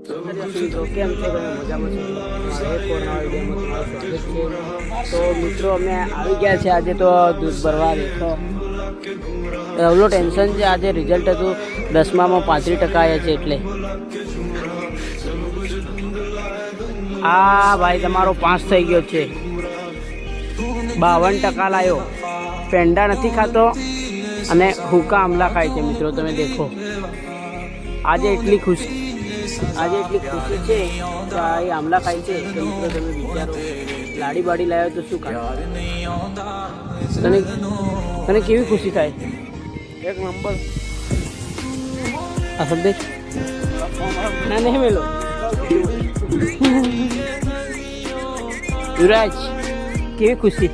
મિત્રો કેમ છો તમે મજામાં છો? એક કોરોના વિડીયોમાં તમારું સ્વાગત છે. તો મિત્રો અમે આવી ગયા છે આજે તો દૂધ ભરવા દેખો એવલું ટેન્શન છે. આજે રિઝલ્ટ હતું 10મામાં 35% આવ્યા છે. એટલે આ ભાઈ તમારો 5 થઈ ગયો છે. 52% લાવ્યો. પેંડા નથી ખાતો અને હુકા આમલા ખાય છે. મિત્રો તમે દેખો આજે એટલી ખુશી છે કે આ આમલા ખાય છે. તો મિત્રો તમે વિચારો લાડી બાડી લાવ્યો તો શું ખાય? તને કેવી ખુશી થાય? એક નંબર. આ સંદેશ ના નહીં મેલો યુવરાજ કેવી ખુશી?